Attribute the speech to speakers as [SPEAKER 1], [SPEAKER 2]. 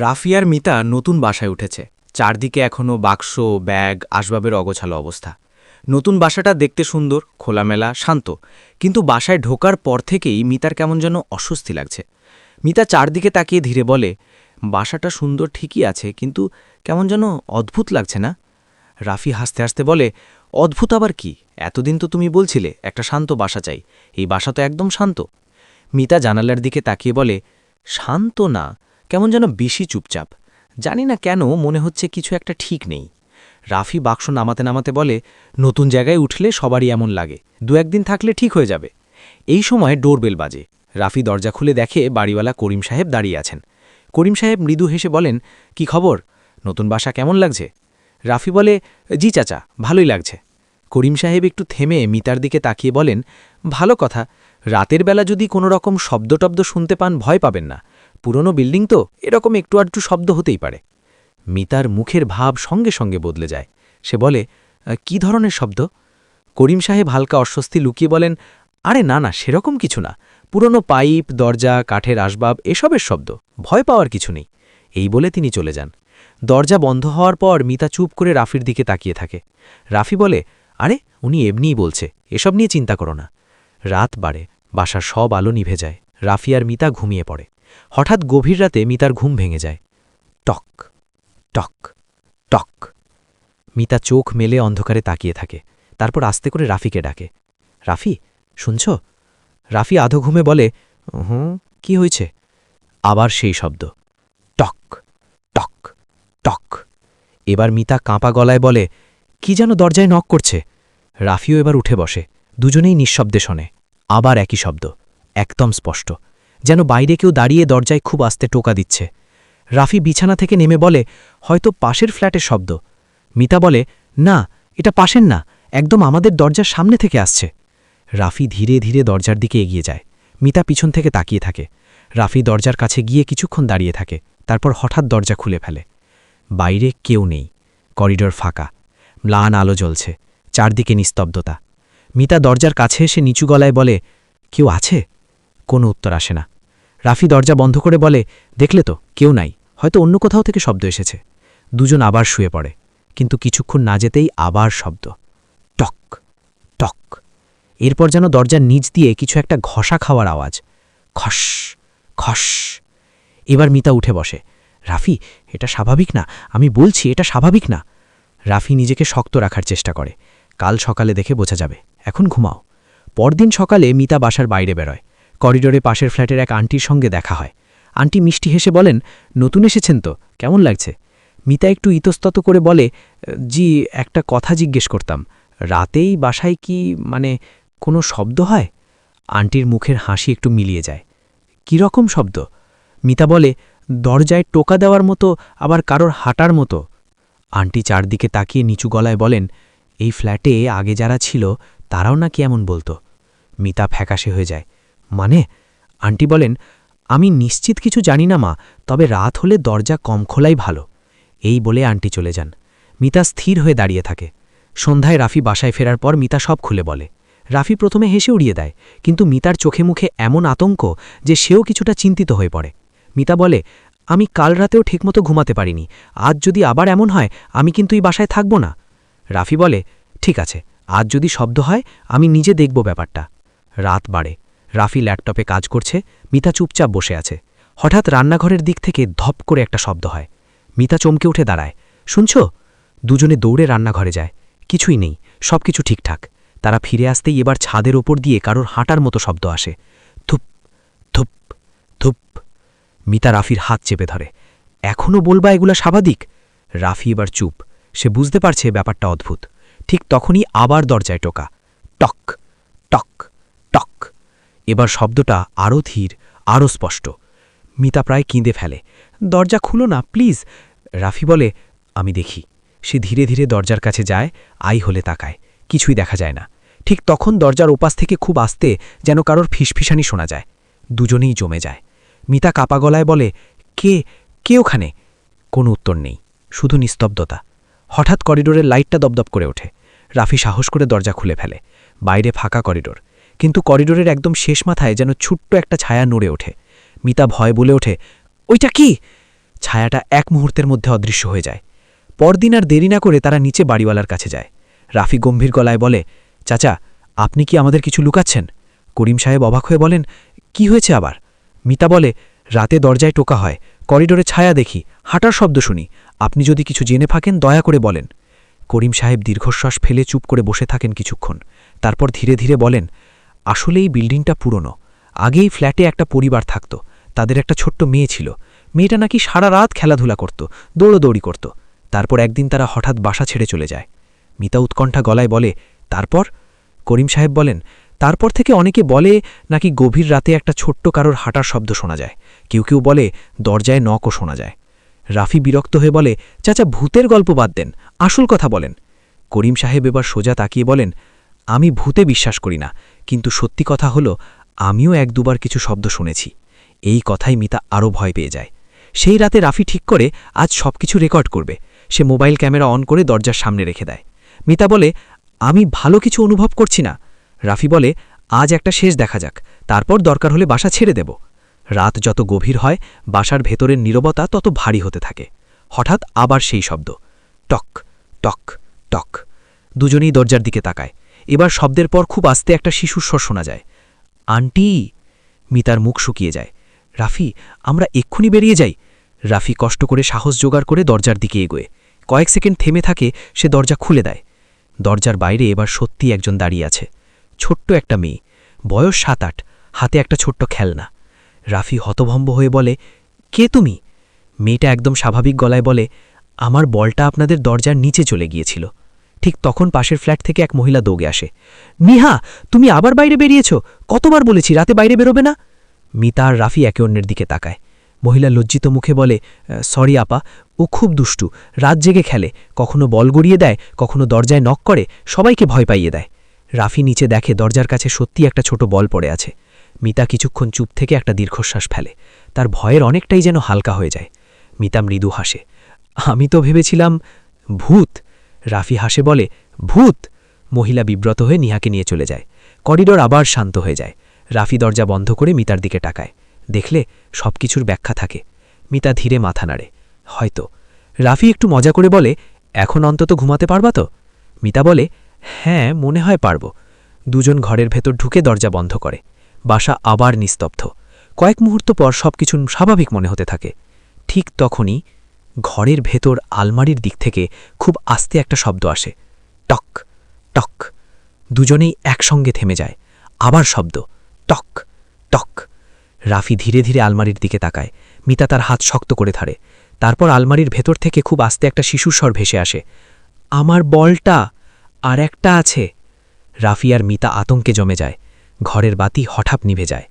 [SPEAKER 1] রাফি আর মিতা নতুন বাসায় উঠেছে। চারদিকে এখনও বাক্স, ব্যাগ, আসবাবের অগোছালো অবস্থা। নতুন বাসাটা দেখতে সুন্দর, খোলামেলা, শান্ত, কিন্তু বাসায় ঢোকার পর থেকেই মিতার কেমন যেন অস্বস্তি লাগছে। মিতা চারদিকে তাকিয়ে ধীরে বলে, বাসাটা সুন্দর ঠিকই আছে, কিন্তু কেমন যেন অদ্ভুত লাগছে না? রাফি হাসতে হাসতে বলে, অদ্ভুত আবার কি? এতদিন তো তুমি বলছিলে একটা শান্ত বাসা চাই, এই বাসা তো একদম শান্ত। মিতা জানালার দিকে তাকিয়ে বলে, শান্ত না, কেমন যেন বেশি চুপচাপ। জানি না কেন মনে হচ্ছে কিছু একটা ঠিক নেই। রাফি বাক্স নামাতে নামাতে বলে, নতুন জায়গায় উঠলে সবারই এমন লাগে, দু একদিন থাকলে ঠিক হয়ে যাবে। এই সময় ডোরবেল বাজে। রাফি দরজা খুলে দেখে বাড়িওয়ালা করিম সাহেব দাঁড়িয়ে আছেন। করিম সাহেব মৃদু হেসে বলেন, কি খবর? নতুন বাসা কেমন লাগছে? রাফি বলে, জি চাচা, ভালোই লাগছে। করিম সাহেব একটু থেমে মিতার দিকে তাকিয়ে বলেন, ভালো কথা, রাতের বেলা যদি কোনো রকম শব্দটব্দ শুনতে পান ভয় পাবেন না, পুরনো বিল্ডিং তো, এরকম একটু আধটু শব্দ হতেই পারে। মিতার মুখের ভাব সঙ্গে সঙ্গে বদলে যায়। সে বলে, কি ধরনের শব্দ? করিম সাহেব হালকা অস্বস্তি লুকিয়ে বলেন, আরে না না, সেরকম কিছু না, পুরনো পাইপ, দরজা, কাঠের আসবাব, এসবের শব্দ, ভয় পাওয়ার কিছু নেই। এই বলে তিনি চলে যান। দরজা বন্ধ হওয়ার পর মিতা চুপ করে রাফির দিকে তাকিয়ে থাকে। রাফি বলে, আরে উনি এমনিই বলছে, এসব নিয়ে চিন্তা করো না। রাত বাড়ে, বাসার সব আলো নিভে যায়। রাফি আর মিতা ঘুমিয়ে পড়ে। হঠাৎ গভীর রাতে মিতার ঘুম ভেঙে যায়। টক টক টক। মিতা চোখ মেলে অন্ধকারে তাকিয়ে থাকে। তারপর আস্তে করে রাফিকে ডাকে, রাফি, শুনছ? রাফি আধো ঘুমে বলে, হুম, কি হয়েছে? আবার সেই শব্দ, টক টক টক। এবার মিতা কাঁপা গলায় বলে, কি যেন দরজায় নক করছে। রাফিও এবার উঠে বসে। দুজনেই নিঃশব্দে শোনে। আবার একই শব্দ, একদম স্পষ্ট, যেন বাইরে কেউ দাঁড়িয়ে দরজায় খুব আস্তে টোকা দিচ্ছে। রাফি বিছানা থেকে নেমে বলে, হয়তো পাশের ফ্ল্যাটের শব্দ। মিতা বলে, না, এটা পাশের না, একদম আমাদের দরজার সামনে থেকে আসছে। রাফি ধীরে ধীরে দরজার দিকে এগিয়ে যায়। মিতা পিছন থেকে তাকিয়ে থাকে। রাফি দরজার কাছে গিয়ে কিছুক্ষণ দাঁড়িয়ে থাকে, তারপর হঠাৎ দরজা খুলে ফেলে। বাইরে কেউ নেই। করিডোর ফাঁকা, ম্লান আলো জ্বলছে, চারদিকে নিস্তব্ধতা। মিতা দরজার কাছে এসে নিচু গলায় বলে, কেউ আছে? কোনো উত্তর আসে না। রাফি দরজা বন্ধ করে বলে, দেখলে তো, কেউ নাই, হয়তো অন্য কোথাও থেকে শব্দ এসেছে। দুজন আবার শুয়ে পড়ে, কিন্তু কিছুক্ষণ না যেতেই আবার শব্দ, টক টক। এরপর যেন দরজার নিচ দিয়ে কিছু একটা ঘষা খাওয়ার আওয়াজ, খস খস। এবার মিতা উঠে বসে, রাফি, এটা স্বাভাবিক না, আমি বলছি এটা স্বাভাবিক না। রাফি নিজেকে শক্ত রাখার চেষ্টা করে, কাল সকালে দেখে বোঝা যাবে, এখন ঘুমাও। পরদিন সকালে মিতা বাসার বাইরে বেরোয়। করিডোরে পাশের ফ্ল্যাটের এক আন্টির সঙ্গে দেখা হয়। আন্টি মিষ্টি হেসে বলেন, নতুন এসেছেন তো, কেমন লাগছে? মিতা একটু ইতস্তত করে বলে, জি, একটা কথা জিজ্ঞেস করতাম, রাতেই বাসায় কি কোনো শব্দ হয়? আন্টির মুখের হাসি একটু মিলিয়ে যায়। কী রকম শব্দ? মিতা বলে, দরজায় টোকা দেওয়ার মতো, আবার কারোর হাঁটার মতো। আন্টি চারদিকে তাকিয়ে নিচু গলায় বলেন, এই ফ্ল্যাটে আগে যারা ছিল তারাও নাকি এমন বলতো। মিতা ফ্যাকাশে হয়ে যায়, মানে? আন্টি বলেন, আমি নিশ্চিত কিছু জানি না মা, তবে রাত হলে দরজা কম খোলাই ভালো। এই বলে আন্টি চলে যান। মিতা স্থির হয়ে দাঁড়িয়ে থাকে। সন্ধ্যায় রাফি বাসায় ফেরার পর মিতা সব খুলে বলে। রাফি প্রথমে হেসে উড়িয়ে দেয়, কিন্তু মিতার চোখে মুখে এমন আতঙ্ক যে সেও কিছুটা চিন্তিত হয়ে পড়ে। মিতা বলে, আমি কাল রাতেও ঠিকমতো ঘুমাতে পারিনি, আজ যদি আবার এমন হয় আমি কিন্তু এই বাসায় থাকব না। রাফি বলে, ঠিক আছে, আজ যদি শব্দ হয় আমি নিজে দেখব ব্যাপারটা। রাত বাড়ে। রাফি ল্যাপটপে কাজ করছে, মিতা চুপচাপ বসে আছে। হঠাৎ রান্নাঘরের দিক থেকে ধপ করে একটা শব্দ হয়। মিতা চমকে উঠে দাঁড়ায়, শুনছ? দুজনে দৌড়ে রান্নাঘরে যায়। কিছুই নেই, সব কিছু ঠিকঠাক। তারা ফিরে আসতেই এবার ছাদের ওপর দিয়ে কারোর হাঁটার মতো শব্দ আসে, ধুপ ধুপ ধুপ। মিতা রাফির হাত চেপে ধরে, এখনও বলবা এগুলা স্বাভাবিক? রাফি এবার চুপ, সে বুঝতে পারছে ব্যাপারটা অদ্ভুত। ঠিক তখনই আবার দরজায় টোকা, টক টক টক। এবার শব্দটা আরও ধীর, আরও স্পষ্ট। মিতা প্রায় কেঁদে ফেলে, দরজা খুলো না প্লিজ। রাফি বলে, আমি দেখি। সে ধীরে ধীরে দরজার কাছে যায়, আই হলে তাকায়, কিছুই দেখা যায় না। ঠিক তখন দরজার ওপাশ থেকে খুব আস্তে যেন কারোর ফিসফিসানি শোনা যায়। দুজনেই জমে যায়। মিতা কাপা গলায় বলে, কে কে ওখানে? কোনো উত্তর নেই, শুধু নিস্তব্ধতা। হঠাৎ করিডোরের লাইটটা দপদপ করে ওঠে। রাফি সাহস করে দরজা খুলে ফেলে। বাইরে ফাঁকা করিডোর, কিন্তু করিডোরের একদম শেষ মাথায় যেন ছোট্ট একটা ছায়া নড়ে ওঠে। মিতা ভয় বলে ওঠে, ওইটা কি?
[SPEAKER 2] ছায়াটা এক মুহূর্তের মধ্যে অদৃশ্য হয়ে যায়। পরদিন আর দেরি না করে তারা নিচে বাড়িওয়ালার কাছে যায়। রাফি গম্ভীর গলায় বলে, চাচা, আপনি কি আমাদের কিছু লুকাচ্ছেন? করিম সাহেব অবাক হয়ে বলেন, কি হয়েছে আবার? মিতা বলে, রাতে দরজায় টোকা হয়, করিডোরে ছায়া দেখি, হাঁটার শব্দ শুনি। আপনি যদি কিছু জেনে থাকেন দয়া করে বলেন। করিম সাহেব দীর্ঘশ্বাস ফেলে চুপ করে বসে থাকেন কিছুক্ষণ। তারপর ধীরে ধীরে বলেন, আসলে এই বিল্ডিংটা পুরনো। আগেই ফ্ল্যাটে একটা পরিবার থাকত। তাদের একটা ছোট্ট মেয়ে ছিল। মেয়েটা নাকি সারা রাত খেলাধুলা করত, দৌড়োদৌড়ি করত। তারপর একদিন তারা হঠাৎ বাসা ছেড়ে চলে যায়। মিতা উৎকণ্ঠা গলায় বলে, তারপর? করিম সাহেব বলেন, তারপর থেকে অনেকে বলে নাকি গভীর রাতে একটা ছোট্ট কারোর হাঁটার শব্দ শোনা যায়। কেউ কেউ বলে দরজায় নকও শোনা যায়। রাফি বিরক্ত হয়ে বলে, চাচা, ভূতের গল্প বাদ দেন, আসল কথা বলেন। করিম সাহেব এবার সোজা তাকিয়ে বলেন, আমি ভূতে বিশ্বাস করি না, কিন্তু সত্যি কথা হলো আমিও এক দুবার কিছু শব্দ শুনেছি। এই কথাই মিতা আরও ভয় পেয়ে যায়। সেই রাতে রাফি ঠিক করে আজ সবকিছু রেকর্ড করবে। সে মোবাইল ক্যামেরা অন করে দরজার সামনে রেখে দেয়। মিতা বলে, আমি ভালো কিছু অনুভব করছি না। রাফি বলে, আজ একটা শেষ দেখা যাক, তারপর দরকার হলে বাসা ছেড়ে দেব। রাত যত গভীর হয় বাসার ভেতরের নীরবতা তত ভারী হতে থাকে। হঠাৎ আবার সেই শব্দ, টক টক টক। দুজনেই দরজার দিকে তাকায়। এবার শব্দের পর খুব আস্তে একটা শিশুর স্বর শোনা যায়, আন্টি। মিতার মুখ শুকিয়ে যায়। রাফি, আমরা এক্ষুনি বেরিয়ে যাই। রাফি কষ্ট করে সাহস জোগাড় করে দরজার দিকে এগোয়। কয়েক সেকেন্ড থেমে থাকে, সে দরজা খুলে দেয়। দরজার বাইরে এবার সত্যি একজন দাঁড়িয়ে আছে। ছোট্ট একটা মেয়ে, বয়স 7-8, হাতে একটা ছোট্ট খেলনা। রাফি হতভম্ব হয়ে বলে, কে তুমি? মেয়েটা একদম স্বাভাবিক গলায় বলে, আমার বলটা আপনাদের দরজার নিচে চলে গিয়েছিল। ঠিক তখন পাশের ফ্ল্যাট থেকে এক মহিলা দৌড়ে আসে, নিহা, তুমি আবার বাইরে বেরিয়েছ? কতবার বলেছি রাতে বাইরে বেরোবে না? মিতা আর রাফি একে অন্যের দিকে তাকায়। মহিলা লজ্জিত মুখে বলে, সরি আপা, ও খুব দুষ্টু, রাত জেগে খেলে, কখনো বল গড়িয়ে দেয়, কখনো দরজায় নক করে, সবাইকে ভয় পাইয়ে দেয়। রাফি নিচে দেখে দরজার কাছে সত্যি একটা ছোট বল পড়ে আছে। মিতা কিছুক্ষণ চুপ থেকে একটা দীর্ঘশ্বাস ফেলে। তার ভয়ের অনেকটাই যেন হালকা হয়ে যায়। মিতা মৃদু হাসে, আমি তো ভেবেছিলাম ভূত। রাফি হাসে বলে, ভূত? মহিলা বিব্রত হয়ে নিহাকে নিয়ে চলে যায়। করিডোর আবার শান্ত হয়ে যায়। রাফি দরজা বন্ধ করে মিতার দিকে তাকায়। দেখলে সবকিছুর ব্যাখ্যা থাকে। মিতা ধীরে মাথা নাড়ে, হয়তো। রাফি একটু মজা করে বলে, এখন অন্তত ঘুমাতে পারবা তো? মিতা বলে, হ্যাঁ, মনে হয় পারব। দুজন ঘরের ভেতর ঢুকে দরজা বন্ধ করে। বাসা আবার নিস্তব্ধ। কয়েক মুহূর্ত পর সবকিছু স্বাভাবিক মনে হতে থাকে। ঠিক তখনই ঘরের ভেতর আলমারির দিক থেকে খুব আস্তে একটা শব্দ আসে, টক টক। দুজনেই একসঙ্গে থেমে যায়। আবার শব্দ, টক টক। রাফি ধীরে ধীরে আলমারির দিকে তাকায়। মিতা তার হাত শক্ত করে ধরে। তারপর আলমারির ভেতর থেকে খুব আস্তে একটা শিশুর স্বর ভেসে আসে, আমার বলটা আর একটা আছে। রাফি আর মিতা আতঙ্কে জমে যায়। ঘরের বাতি হঠাৎ নিভে যায়।